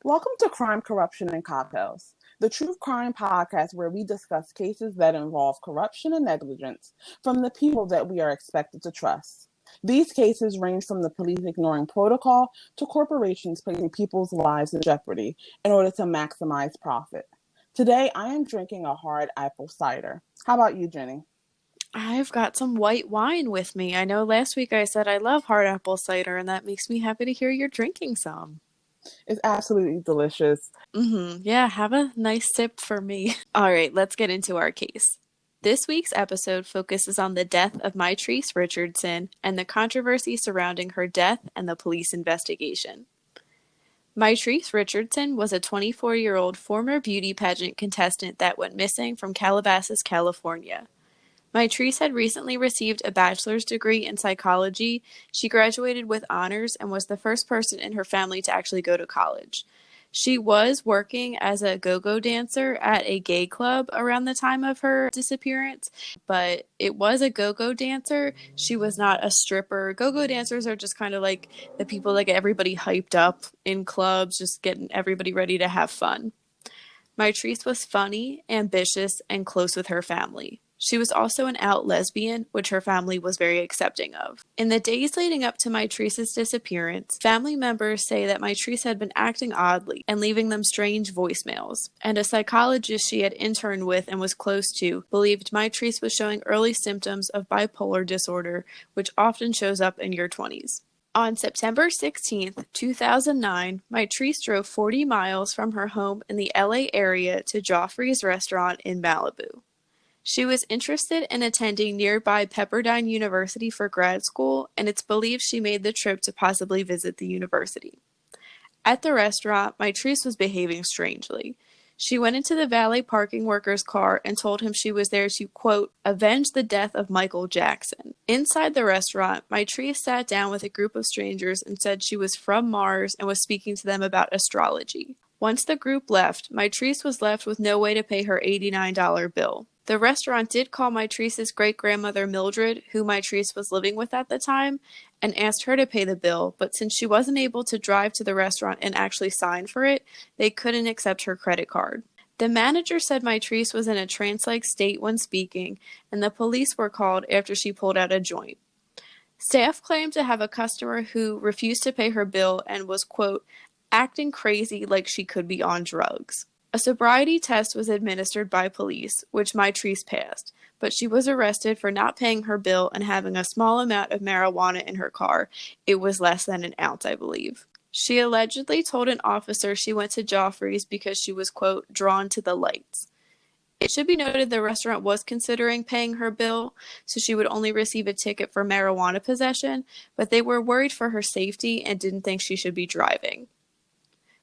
Welcome to Crime, Corruption, and Cocktails, the true crime podcast where we discuss cases that involve corruption and negligence from the people that we are expected to trust. These cases range from the police ignoring protocol to corporations placing people's lives in jeopardy in order to maximize profit. Today, I am drinking a hard apple cider. How about you, Jenny? I've got some white wine with me. I know last week I said I love hard apple cider, and that makes me happy to hear you're drinking some. It's absolutely delicious. Yeah, have a nice sip for me. All right, let's get into our case. This week's episode focuses on the death of Mitrice Richardson and the controversy surrounding her death and the police investigation. Mitrice Richardson was a 24-year-old former beauty pageant contestant that went missing from Calabasas, California. Mitrice had recently received a bachelor's degree in psychology. She graduated with honors and was the first person in her family to actually go to college. She was working as a go-go dancer at a gay club around the time of her disappearance, but it was a go-go dancer. She was not a stripper. Go-go dancers are just kind of like the people that get everybody hyped up in clubs, just getting everybody ready to have fun. Mitrice was funny, ambitious, and close with her family. She was also an out lesbian, which her family was very accepting of. In the days leading up to Mitrice's disappearance, family members say that Mitrice had been acting oddly and leaving them strange voicemails, and a psychologist she had interned with and was close to believed Mitrice was showing early symptoms of bipolar disorder, which often shows up in your 20s. On September 16, 2009, Mitrice drove 40 miles from her home in the LA area to Joffrey's restaurant in Malibu. She was interested in attending nearby Pepperdine University for grad school, and it's believed she made the trip to possibly visit the university. At the restaurant, Mitrice was behaving strangely. She went into the valet parking worker's car and told him she was there to, quote, avenge the death of Michael Jackson. Inside the restaurant, Mitrice sat down with a group of strangers and said she was from Mars and was speaking to them about astrology. Once the group left, Mitrice was left with no way to pay her $89 bill. The restaurant did call Mitrice's great-grandmother Mildred, who Mitrice was living with at the time, and asked her to pay the bill, but since she wasn't able to drive to the restaurant and actually sign for it, they couldn't accept her credit card. The manager said Mitrice was in a trance-like state when speaking, and the police were called after she pulled out a joint. Staff claimed to have a customer who refused to pay her bill and was, quote, acting crazy like she could be on drugs. A sobriety test was administered by police, which Mitrice passed, but she was arrested for not paying her bill and having a small amount of marijuana in her car. It was less than an ounce, I believe. She allegedly told an officer she went to Joffrey's because she was, quote, drawn to the lights. It should be noted the restaurant was considering paying her bill, so she would only receive a ticket for marijuana possession, but they were worried for her safety and didn't think she should be driving.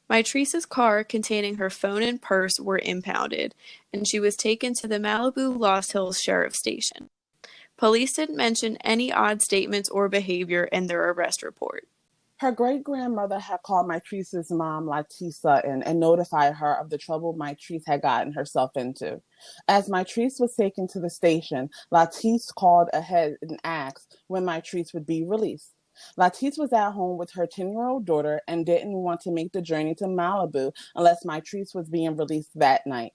Mitrice's car containing her phone and purse were impounded, and she was taken to the Malibu Lost Hills Sheriff's Station. Police didn't mention any odd statements or behavior in their arrest report. Her great-grandmother had called Mitrice's mom, Latisa, and notified her of the trouble Mitrice had gotten herself into. As Mitrice was taken to the station, Latisa called ahead and asked when Mitrice would be released. Latisse was at home with her 10-year-old daughter and didn't want to make the journey to Malibu unless Mitrice was being released that night.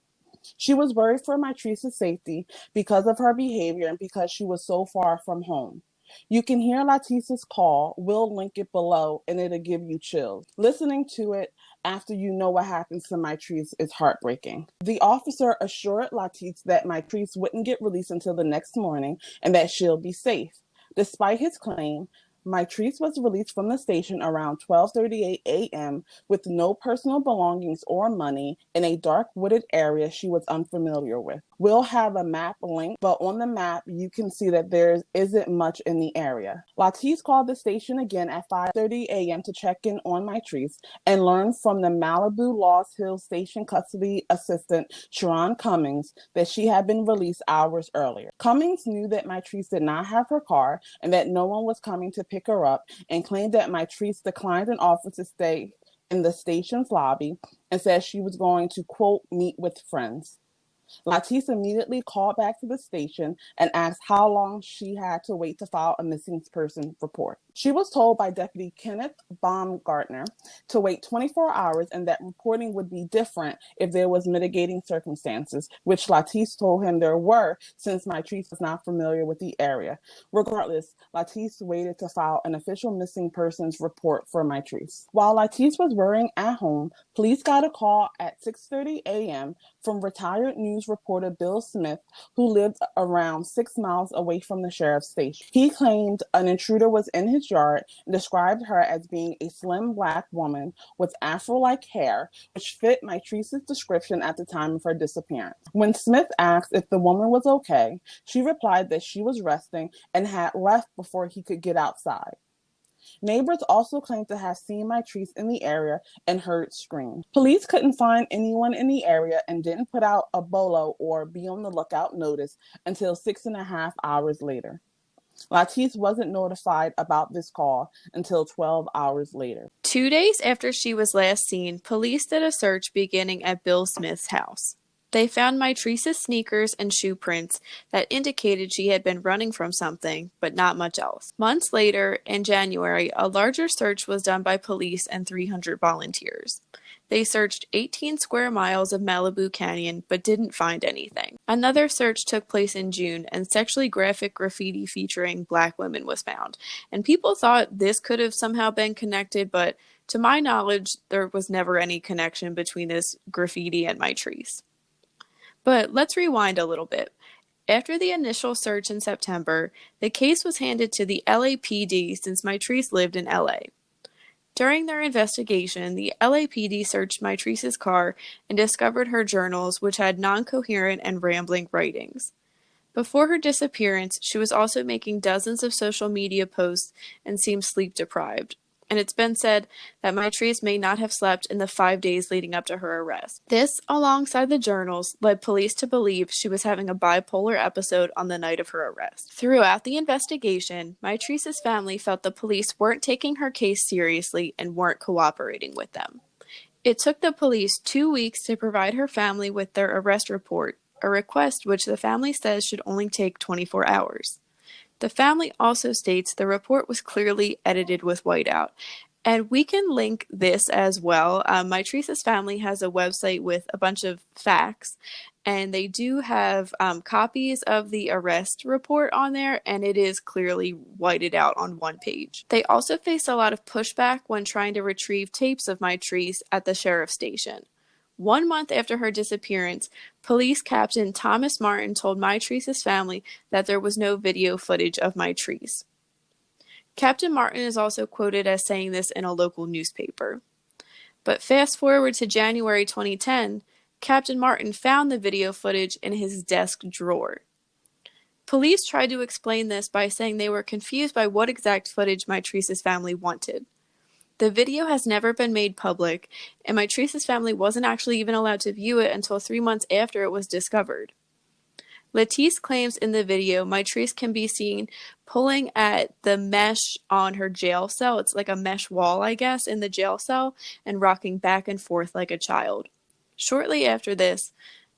She was worried for Mitrice's safety because of her behavior and because she was so far from home. You can hear Latissa's call. We'll link it below and it'll give you chills. Listening to it after you know what happens to Mitrice is heartbreaking. The officer assured Latisse that Mitrice wouldn't get released until the next morning and that she'll be safe. Despite his claim, Mitrice was released from the station around 12:38 a.m. with no personal belongings or money in a dark wooded area she was unfamiliar with. We'll have a map link, but on the map you can see that there isn't much in the area. Latisse called the station again at 5:30 a.m. to check in on Mitrice and learned from the Malibu Lost Hills Station custody assistant Sharon Cummings that she had been released hours earlier. Cummings knew that Mitrice did not have her car and that no one was coming to pick her up and claimed that Mitrice declined an offer to stay in the station's lobby and said she was going to, quote, meet with friends. Latisse immediately called back to the station and asked how long she had to wait to file a missing person report. She was told by Deputy Kenneth Baumgartner to wait 24 hours and that reporting would be different if there was mitigating circumstances, which Latisse told him there were since Mitrice was not familiar with the area. Regardless, Latisse waited to file an official missing persons report for Mitrice. While Latisse was worrying at home, police got a call at 6:30 a.m. from retired news reporter Bill Smith, who lived around 6 miles away from the sheriff's station. He claimed an intruder was in his yard and described her as being a slim black woman with afro-like hair, which fit Mitrice's description at the time of her disappearance. When Smith asked if the woman was okay, she replied that she was resting and had left before he could get outside. Neighbors also claimed to have seen Mitrice in the area and heard screams. Police couldn't find anyone in the area and didn't put out a bolo or be on the lookout notice until 6.5 hours later. Latisse wasn't notified about this call until 12 hours later. 2 days after she was last seen, police did a search beginning at Bill Smith's house. They found Mitrice's sneakers and shoe prints that indicated she had been running from something, but not much else. Months later, in January, a larger search was done by police and 300 volunteers. They searched 18 square miles of Malibu Canyon, but didn't find anything. Another search took place in June, and sexually graphic graffiti featuring black women was found. And people thought this could have somehow been connected, but to my knowledge, there was never any connection between this graffiti and Mitrice. But let's rewind a little bit. After the initial search in September, the case was handed to the LAPD since Mitrice lived in LA. During their investigation, the LAPD searched Mitrice's car and discovered her journals, which had non-coherent and rambling writings. Before her disappearance, she was also making dozens of social media posts and seemed sleep-deprived. And it's been said that Mitrice may not have slept in the 5 days leading up to her arrest. This, alongside the journals, led police to believe she was having a bipolar episode on the night of her arrest. Throughout the investigation, Mitrice's family felt the police weren't taking her case seriously and weren't cooperating with them. It took the police 2 weeks to provide her family with their arrest report, a request which the family says should only take 24 hours. The family also states the report was clearly edited with whiteout. And we can link this as well. Mitrice's family has a website with a bunch of facts, and they do have copies of the arrest report on there, and it is clearly whited out on one page. They also faced a lot of pushback when trying to retrieve tapes of Mitrice at the sheriff's station. 1 month after her disappearance, police captain Thomas Martin told Mitrice's family that there was no video footage of Mitrice. Captain Martin is also quoted as saying this in a local newspaper. But fast forward to January 2010, Captain Martin found the video footage in his desk drawer. Police tried to explain this by saying they were confused by what exact footage Mitrice's family wanted. The video has never been made public, and Mitrice's family wasn't actually even allowed to view it until 3 months after it was discovered. Latisse claims in the video Mitrice can be seen pulling at the mesh on her jail cell. It's like a mesh wall, I guess, in the jail cell, and rocking back and forth like a child. Shortly after this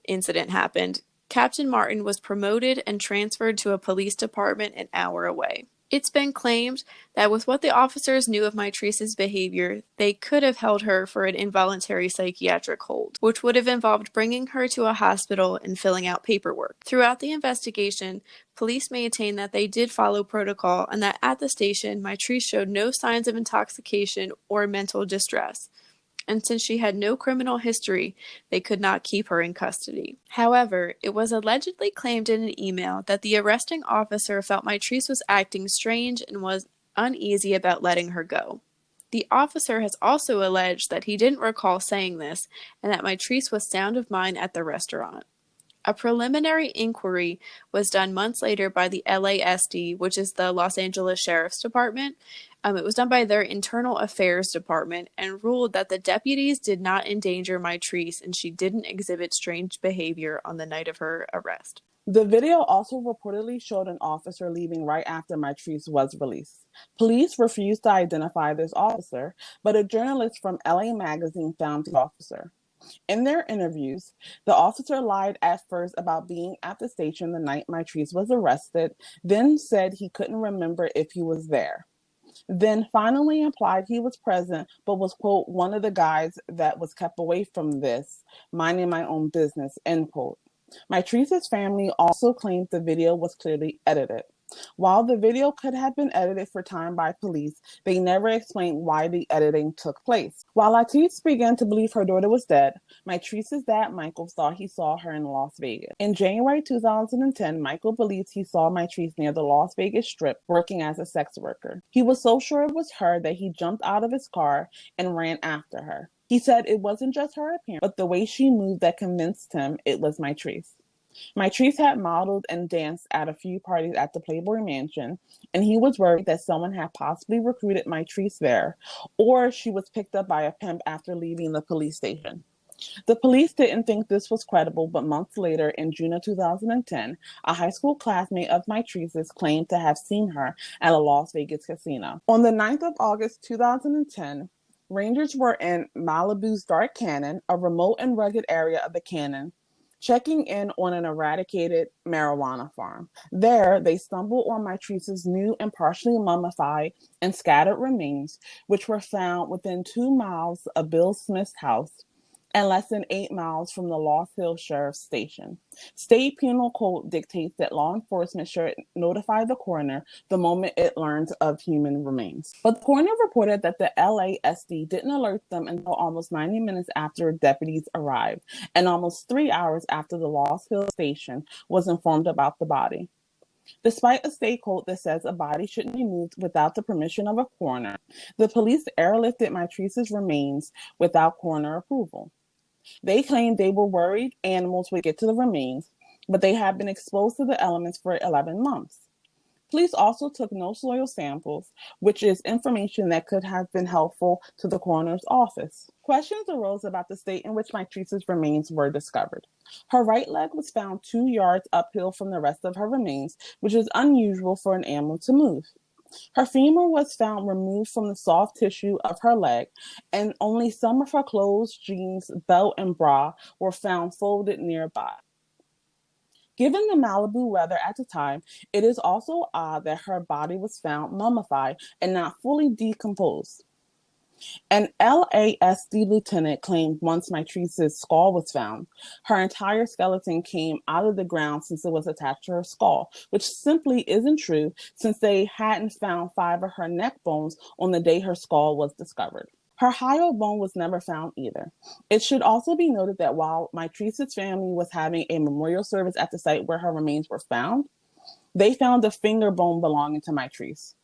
incident happened, Captain Martin was promoted and transferred to a police department an hour away. It's been claimed that with what the officers knew of Mitrice's behavior, they could have held her for an involuntary psychiatric hold, which would have involved bringing her to a hospital and filling out paperwork. Throughout the investigation, police maintained that they did follow protocol and that at the station, Mitrice showed no signs of intoxication or mental distress. And since she had no criminal history, they could not keep her in custody. However, it was allegedly claimed in an email that the arresting officer felt Mitrice was acting strange and was uneasy about letting her go. The officer has also alleged that he didn't recall saying this and that Mitrice was sound of mind at the restaurant. A preliminary inquiry was done months later by the LASD, which is the Los Angeles Sheriff's Department. It was done by their Internal Affairs Department and ruled that the deputies did not endanger Mitrice and she didn't exhibit strange behavior on the night of her arrest. The video also reportedly showed an officer leaving right after Mitrice was released. Police refused to identify this officer, but a journalist from LA Magazine found the officer. In their interviews, the officer lied at first about being at the station the night Mitrice was arrested, then said he couldn't remember if he was there. then finally implied he was present, but was, quote, one of the guys that was kept away from this, minding my own business, end quote. Mitrice's family also claimed the video was clearly edited. While the video could have been edited for time by police, they never explained why the editing took place. While Latisse began to believe her daughter was dead, Mitrice's dad, Michael, thought he saw her in Las Vegas. In January 2010, Michael believes he saw Mitrice near the Las Vegas Strip working as a sex worker. He was so sure it was her that he jumped out of his car and ran after her. He said it wasn't just her appearance, but the way she moved that convinced him it was Mitrice. Mitrice had modeled and danced at a few parties at the Playboy Mansion, and he was worried that someone had possibly recruited Mitrice there, or she was picked up by a pimp after leaving the police station. The police didn't think this was credible, but months later, in June of 2010, a high school classmate of Mitrice's claimed to have seen her at a Las Vegas casino. On the 9th of August 2010, rangers were in Malibu's Dark Canyon, a remote and rugged area of the canyon, checking in on an eradicated marijuana farm. There, they stumbled on Mitrice's new and partially mummified and scattered remains, which were found within 2 miles of Bill Smith's house and less than 8 miles from the Lost Hills Sheriff's Station. State Penal Code dictates that law enforcement should notify the coroner the moment it learns of human remains. But the coroner reported that the LASD didn't alert them until almost 90 minutes after deputies arrived, and almost 3 hours after the Lost Hills Station was informed about the body. Despite a state code that says a body shouldn't be moved without the permission of a coroner, the police airlifted Mitrice's remains without coroner approval. They claimed they were worried animals would get to the remains, but they had been exposed to the elements for 11 months. Police also took no soil samples, which is information that could have been helpful to the coroner's office. Questions arose about the state in which Mitrice's remains were discovered. Her right leg was found 2 yards uphill from the rest of her remains, which is unusual for an animal to move. Her femur was found removed from the soft tissue of her leg, and only some of her clothes, jeans, belt, and bra were found folded nearby. Given the Malibu weather at the time, it is also odd that her body was found mummified and not fully decomposed. An LASD lieutenant claimed once Mitrice's skull was found, her entire skeleton came out of the ground since it was attached to her skull, which simply isn't true since they hadn't found 5 of her neck bones on the day her skull was discovered. Her hyoid bone was never found either. It should also be noted that while Mitrice's family was having a memorial service at the site where her remains were found, they found a finger bone belonging to Mitrice.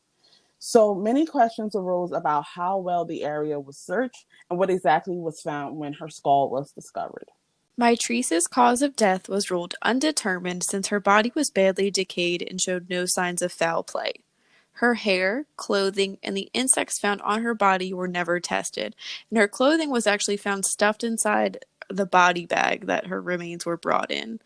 So many questions arose about how well the area was searched and what exactly was found when her skull was discovered. Mitrice's cause of death was ruled undetermined since her body was badly decayed and showed no signs of foul play. Her hair, clothing, and the insects found on her body were never tested, and her clothing was actually found stuffed inside the body bag that her remains were brought in.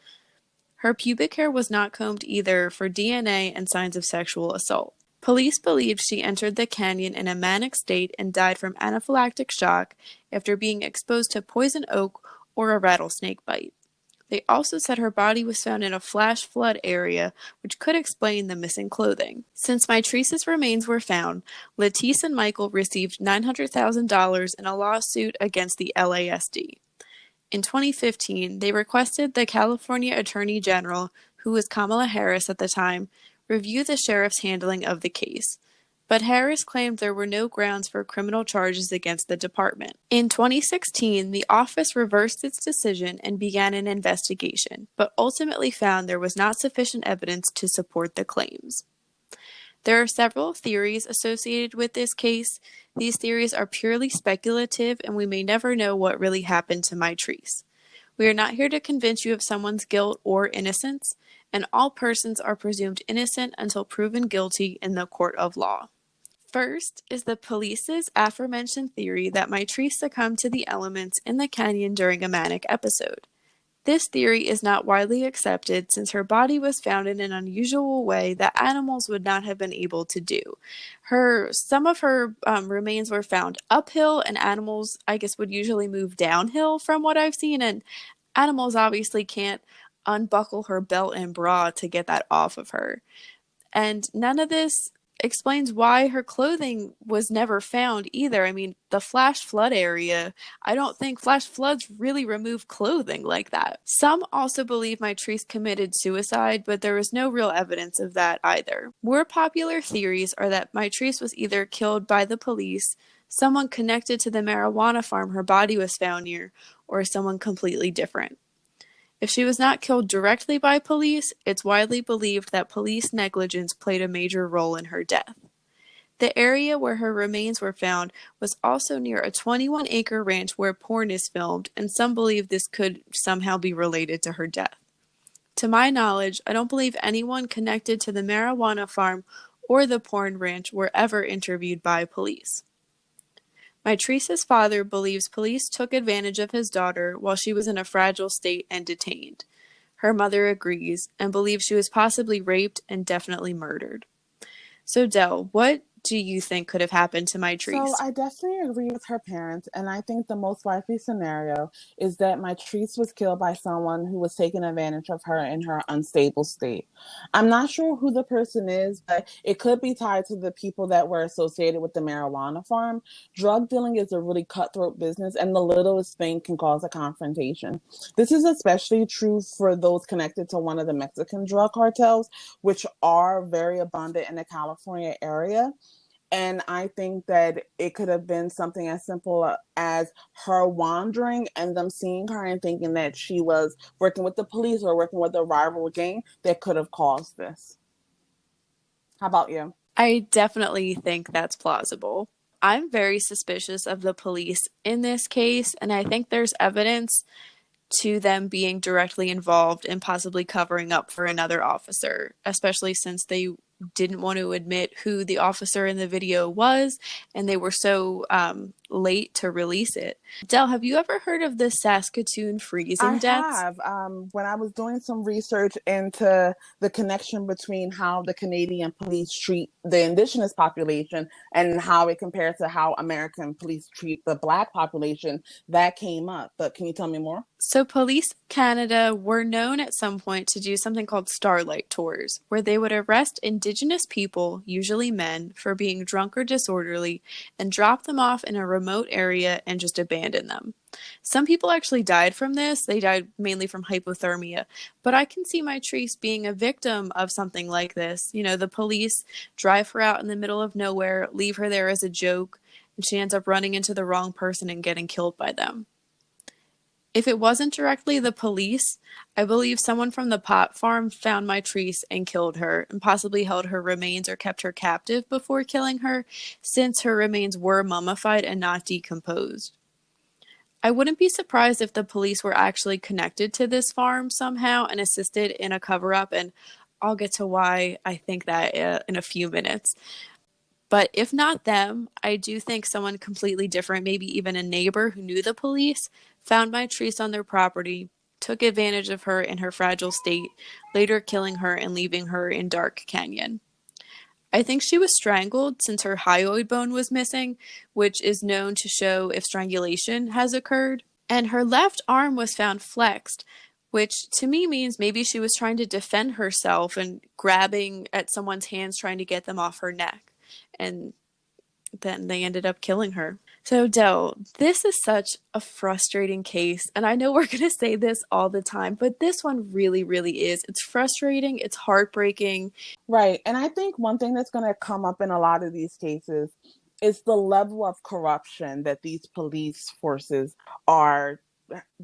Her pubic hair was not combed either for DNA and signs of sexual assault. Police believed she entered the canyon in a manic state and died from anaphylactic shock after being exposed to poison oak or a rattlesnake bite. They also said her body was found in a flash flood area, which could explain the missing clothing. Since Mitrice's remains were found, Latisse and Michael received $900,000 in a lawsuit against the LASD. In 2015, they requested the California Attorney General, who was Kamala Harris at the time, review the sheriff's handling of the case. But Harris claimed there were no grounds for criminal charges against the department. In 2016, the office reversed its decision and began an investigation, but ultimately found there was not sufficient evidence to support the claims. There are several theories associated with this case. These theories are purely speculative, and we may never know what really happened to Mitrice. We are not here to convince you of someone's guilt or innocence, and all persons are presumed innocent until proven guilty in the court of law. First is the police's aforementioned theory that Mitrice succumbed to the elements in the canyon during a manic episode. This theory is not widely accepted since her body was found in an unusual way that animals would not have been able to do. Some of her remains were found uphill, and animals, I guess, would usually move downhill from what I've seen, and animals obviously can't unbuckle her belt and bra to get that off of her. And none of this explains why her clothing was never found either. I mean, the flash flood area, I don't think flash floods really remove clothing like that. Some also believe Mitrice committed suicide, but there was no real evidence of that either. More popular theories are that Mitrice was either killed by the police, someone connected to the marijuana farm her body was found near, or someone completely different. If she was not killed directly by police, it's widely believed that police negligence played a major role in her death. The area where her remains were found was also near a 21-acre ranch where porn is filmed, and some believe this could somehow be related to her death. To my knowledge, I don't believe anyone connected to the marijuana farm or the porn ranch were ever interviewed by police. Mitrice's father believes police took advantage of his daughter while she was in a fragile state and detained. Her mother agrees and believes she was possibly raped and definitely murdered. So, Del, what do you think could have happened to So Mitrice? I definitely agree with her parents, and I think the most likely scenario is that Mitrice was killed by someone who was taking advantage of her in her unstable state. I'm not sure who the person is, but it could be tied to the people that were associated with the marijuana farm. Drug dealing is a really cutthroat business, and the littlest thing can cause a confrontation. This is especially true for those connected to one of the Mexican drug cartels, which are very abundant in the California area. And I think that it could have been something as simple as her wandering and them seeing her and thinking that she was working with the police or working with a rival gang that could have caused this. How about you? I definitely think that's plausible. I'm very suspicious of the police in this case, and I think there's evidence to them being directly involved in possibly covering up for another officer, especially since they didn't want to admit who the officer in the video was and they were so late to release it. Del, have you ever heard of the Saskatoon I freezing deaths? have. When I was doing some research into the connection between how the Canadian police treat the Indigenous population and how it compares to how American police treat the Black population, that came up. But can you tell me more? So, Police Canada were known at some point to do something called Starlight Tours, where they would arrest Indigenous people, usually men, for being drunk or disorderly, and drop them off in a remote area and just abandon them. Some people actually died from this. They died mainly from hypothermia. But I can see Mitrice being a victim of something like this. You know, the police drive her out in the middle of nowhere, leave her there as a joke, and she ends up running into the wrong person and getting killed by them. If it wasn't directly the police, I believe someone from the pot farm found Mitrice and killed her, and possibly held her remains or kept her captive before killing her, since her remains were mummified and not decomposed. I wouldn't be surprised if the police were actually connected to this farm somehow and assisted in a cover up, and I'll get to why I think that in a few minutes. But if not them, I do think someone completely different, maybe even a neighbor who knew the police, found Mitrice on their property, took advantage of her in her fragile state, later killing her and leaving her in Dark Canyon. I think she was strangled since her hyoid bone was missing, which is known to show if strangulation has occurred. And her left arm was found flexed, which to me means maybe she was trying to defend herself and grabbing at someone's hands, trying to get them off her neck. And then they ended up killing her. So, Del, this is such a frustrating case. And I know we're going to say this all the time, but this one really, really is. It's frustrating. It's heartbreaking. Right. And I think one thing that's going to come up in a lot of these cases is the level of corruption that these police forces are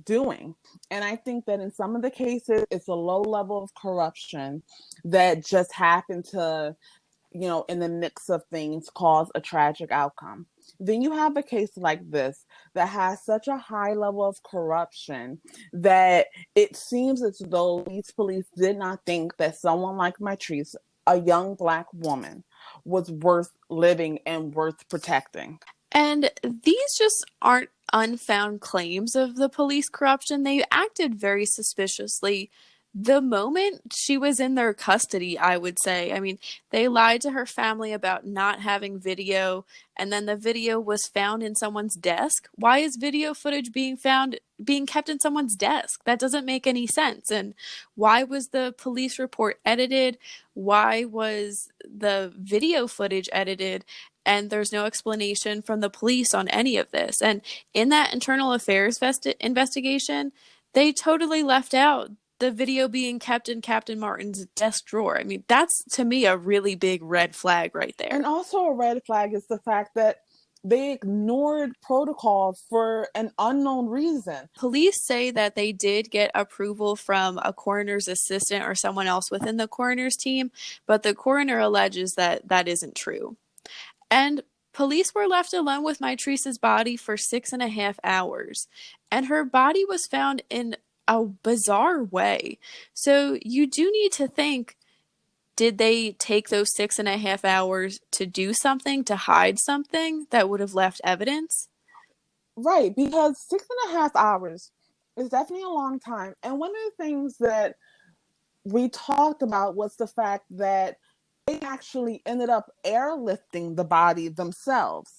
doing. And I think that in some of the cases, it's a low level of corruption that just happened to, in the mix of things, cause a tragic outcome. Then you have a case like this that has such a high level of corruption that it seems as though these police did not think that someone like Mitrice, a young Black woman, was worth living and worth protecting. And these just aren't unfound claims of the police corruption. They acted very suspiciously The moment she was in their custody, I would say. I mean, they lied to her family about not having video, and then the video was found in someone's desk. Why is video footage being kept in someone's desk? That doesn't make any sense. And why was the police report edited? Why was the video footage edited? And there's no explanation from the police on any of this. And in that internal affairs investigation, they totally left out the video being kept in Captain Martin's desk drawer. I mean, that's to me a really big red flag right And there. also a red flag is the fact that they ignored protocol for an unknown reason. Police say that they did get approval from a coroner's assistant or someone else within the coroner's team, but the coroner alleges that that isn't true. And police were left alone with Mitrice's body for 6.5 hours, and her body was found in a bizarre way. So you do need to think, did they take those 6.5 hours to do something, to hide something that would have left evidence? Right, because 6.5 hours is definitely a long time. And one of the things that we talked about was the fact that they actually ended up airlifting the body themselves.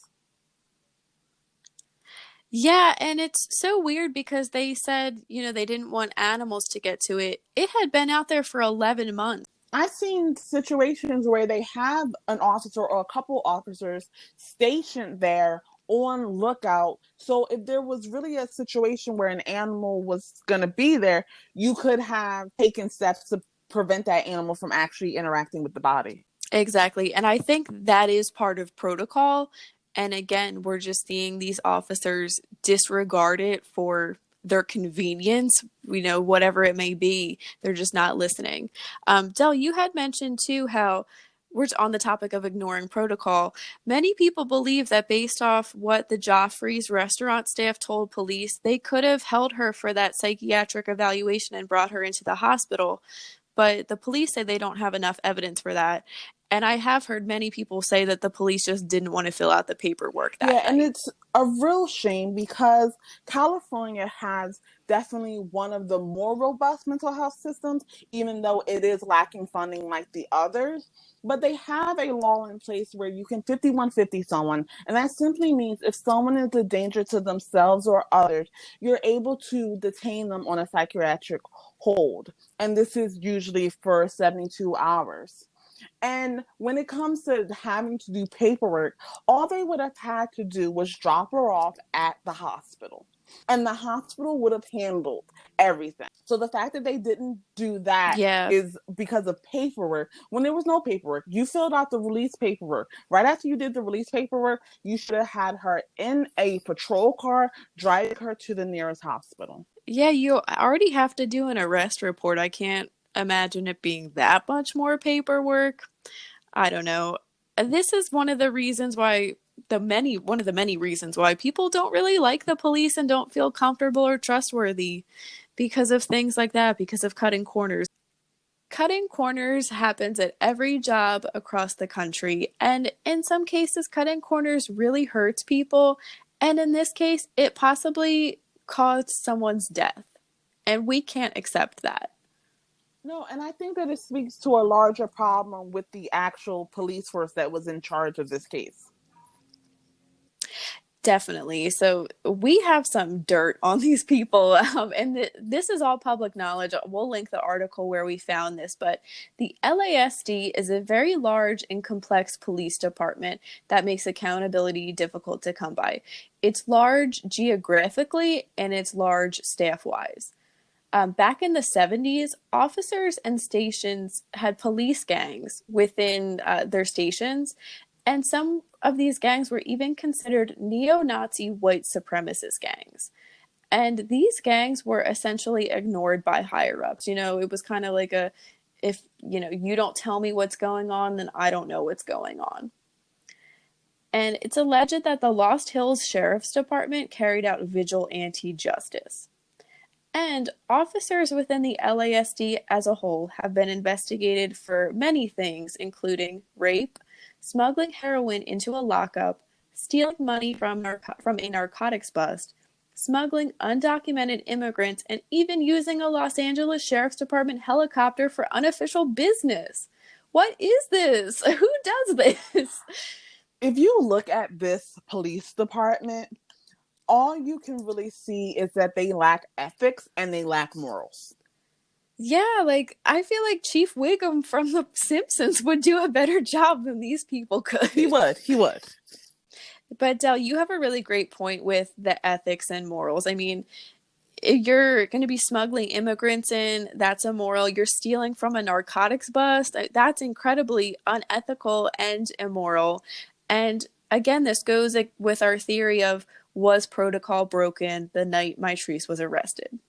Yeah, and it's so weird because they said, they didn't want animals to get to it. It had been out there for 11 months. I've seen situations where they have an officer or a couple officers stationed there on lookout. So if there was really a situation where an animal was going to be there, you could have taken steps to prevent that animal from actually interacting with the body. Exactly. And I think that is part of protocol. And again, we're just seeing these officers disregard it for their convenience, whatever it may be. They're just not listening. Del, you had mentioned too how we're on the topic of ignoring protocol. Many people believe that based off what the Joffrey's restaurant staff told police, they could have held her for that psychiatric evaluation and brought her into the hospital. But the police say they don't have enough evidence for that. And I have heard many people say that the police just didn't want to fill out the paperwork that Yeah, and night. it's a real shame because California has definitely one of the more robust mental health systems, even though it is lacking funding like the others. But they have a law in place where you can 5150 someone, and that simply means if someone is a danger to themselves or others, you're able to detain them on a psychiatric hold. And this is usually for 72 hours. And when it comes to having to do paperwork, all they would have had to do was drop her off at the hospital. And the hospital would have handled everything. So the fact that they didn't do that Yeah. is because of paperwork. When there was no paperwork, you filled out the release paperwork. Right after you did the release paperwork, you should have had her in a patrol car, driving her to the nearest hospital. Yeah, you already have to do an arrest report. I can't imagine it being that much more paperwork. I don't know. This is one of the reasons why one of the many reasons why people don't really like the police and don't feel comfortable or trustworthy because of things like that, because of cutting corners. Cutting corners happens at every job across the country, and in some cases, cutting corners really hurts people. And in this case, it possibly caused someone's death, and we can't accept that. No, and I think that it speaks to a larger problem with the actual police force that was in charge of this case. Definitely. So we have some dirt on these people, and this is all public knowledge. We'll link the article where we found this, but the LASD is a very large and complex police department that makes accountability difficult to come by. It's large geographically and it's large staff-wise. Back in the 70s, officers and stations had police gangs within their stations, and some of these gangs were even considered neo-Nazi white supremacist gangs. And these gangs were essentially ignored by higher ups. It was kind of like if, you don't tell me what's going on, then I don't know what's going on. And it's alleged that the Lost Hills Sheriff's Department carried out vigilante justice. And officers within the LASD as a whole have been investigated for many things, including rape, smuggling heroin into a lockup, stealing money from a narcotics bust, smuggling undocumented immigrants, and even using a Los Angeles Sheriff's Department helicopter for unofficial business. What is this? Who does this? If you look at this police department, all you can really see is that they lack ethics and they lack morals. Yeah, like I feel like Chief Wiggum from The Simpsons would do a better job than these people could. He would. But Del, you have a really great point with the ethics and morals. I mean, if you're going to be smuggling immigrants in, that's immoral. You're stealing from a narcotics bust, that's incredibly unethical and immoral. And again, this goes with our theory of, was protocol broken the night Mitrice was arrested?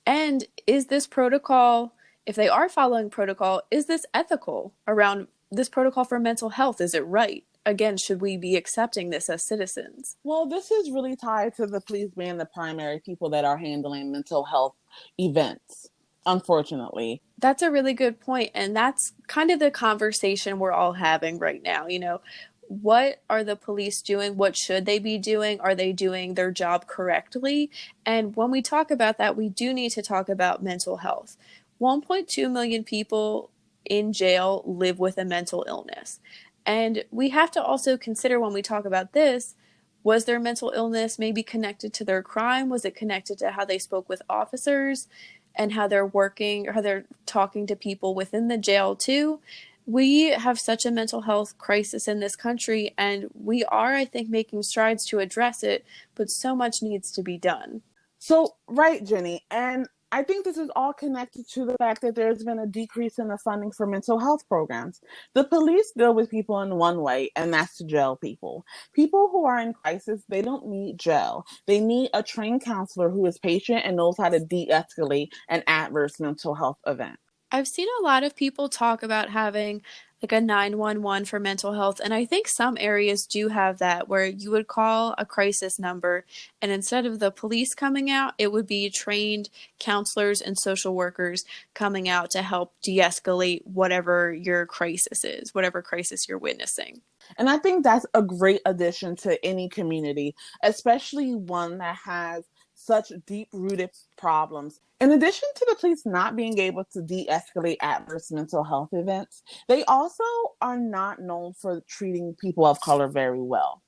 And is this protocol, if they are following protocol, is this ethical around this protocol for mental health? Is it right? Again, should we be accepting this as citizens? Well, this is really tied to the police being the primary people that are handling mental health events, unfortunately. That's a really good point. And that's kind of the conversation we're all having right now. You know, what are the police doing? What should they be doing? Are they doing their job correctly? And when we talk about that, we do need to talk about mental health. 1.2 million people in jail live with a mental illness. And we have to also consider when we talk about this, was their mental illness maybe connected to their crime? Was it connected to how they spoke with officers and how they're working or how they're talking to people within the jail too? We have such a mental health crisis in this country, and we are, I think, making strides to address it, but so much needs to be done. So, right, Jenny, and I think this is all connected to the fact that there's been a decrease in the funding for mental health programs. The police deal with people in one way, and that's to jail people. People who are in crisis, they don't need jail. They need a trained counselor who is patient and knows how to de-escalate an adverse mental health event. I've seen a lot of people talk about having like a 911 for mental health. And I think some areas do have that where you would call a crisis number and instead of the police coming out, it would be trained counselors and social workers coming out to help de-escalate whatever your crisis is, whatever crisis you're witnessing. And I think that's a great addition to any community, especially one that has such deep-rooted problems. In addition to the police not being able to de-escalate adverse mental health events, they also are not known for treating people of color very well.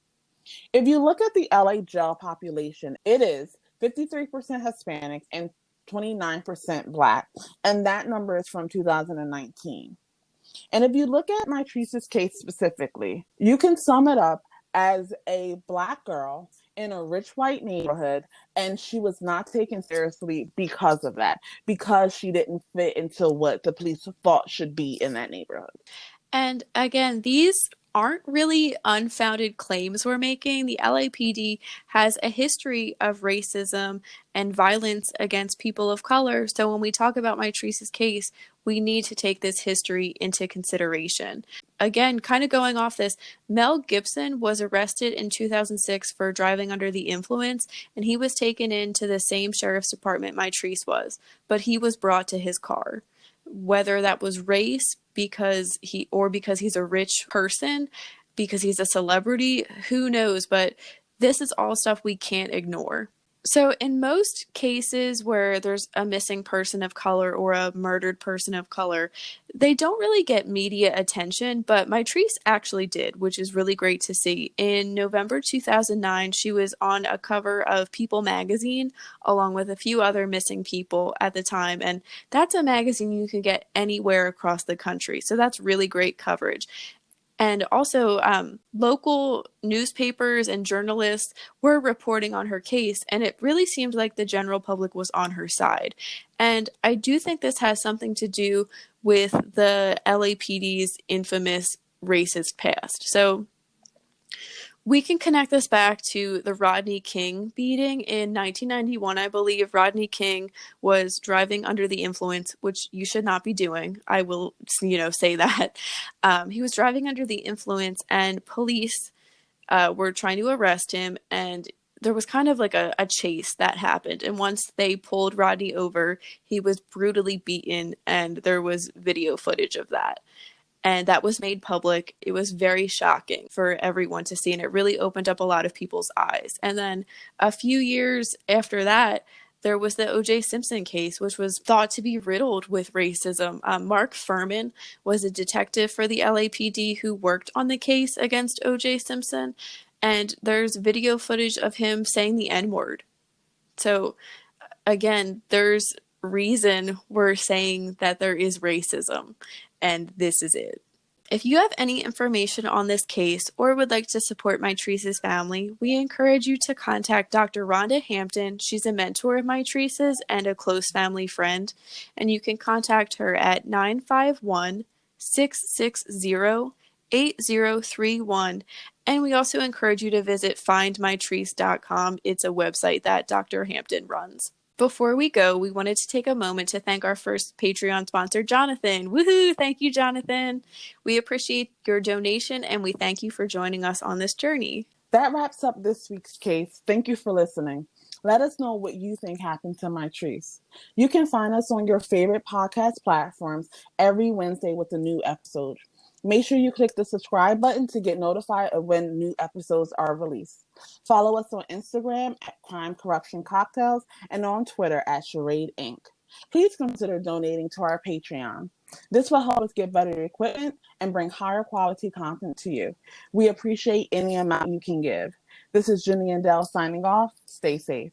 If you look at the LA jail population, it is 53% Hispanic and 29% Black, and that number is from 2019. And if you look at Mitrice's case specifically, you can sum it up as a Black girl in a rich white neighborhood, and she was not taken seriously because of that, because she didn't fit into what the police thought should be in that neighborhood. And again, these aren't really unfounded claims we're making. The LAPD has a history of racism and violence against people of color. So when we talk about Mitrice's case, we need to take this history into consideration. Again, kind of going off this, Mel Gibson was arrested in 2006 for driving under the influence, and he was taken into the same sheriff's department Mitrice was, but he was brought to his car. Whether that was race because he's a rich person, because he's a celebrity, who knows, but this is all stuff we can't ignore. So in most cases where there's a missing person of color or a murdered person of color, they don't really get media attention, but Mitrice actually did, which is really great to see. In November 2009, she was on a cover of People magazine along with a few other missing people at the time, and that's a magazine you can get anywhere across the country, so that's really great coverage. And also, local newspapers and journalists were reporting on her case, and it really seemed like the general public was on her side. And I do think this has something to do with the LAPD's infamous racist past. So we can connect this back to the Rodney King beating in 1991. I believe Rodney King was driving under the influence, which you should not be doing. I will, say that. He was driving under the influence, and police were trying to arrest him, and there was kind of like a chase that happened. And once they pulled Rodney over, he was brutally beaten, and there was video footage of that. And that was made public. It was very shocking for everyone to see, and it really opened up a lot of people's eyes. And then a few years after that, there was the O.J. Simpson case, which was thought to be riddled with racism. Mark Furman was a detective for the LAPD who worked on the case against O.J. Simpson, and there's video footage of him saying the N-word. So again, there's reason we're saying that there is racism, and this is it. If you have any information on this case or would like to support Mitrice's family, we encourage you to contact Dr. Rhonda Hampton. She's a mentor of Mitrice's and a close family friend, and you can contact her at 951-660-8031. And we also encourage you to visit findmitrice.com. It's a website that Dr. Hampton runs. Before we go, we wanted to take a moment to thank our first Patreon sponsor, Jonathan. Woohoo! Thank you, Jonathan. We appreciate your donation and we thank you for joining us on this journey. That wraps up this week's case. Thank you for listening. Let us know what you think happened to Mitrice. You can find us on your favorite podcast platforms every Wednesday with a new episode. Make sure you click the subscribe button to get notified of when new episodes are released. Follow us on Instagram at Crime Corruption Cocktails and on Twitter at Charade Inc. Please consider donating to our Patreon. This will help us get better equipment and bring higher quality content to you. We appreciate any amount you can give. This is Jenny and Dell signing off. Stay safe.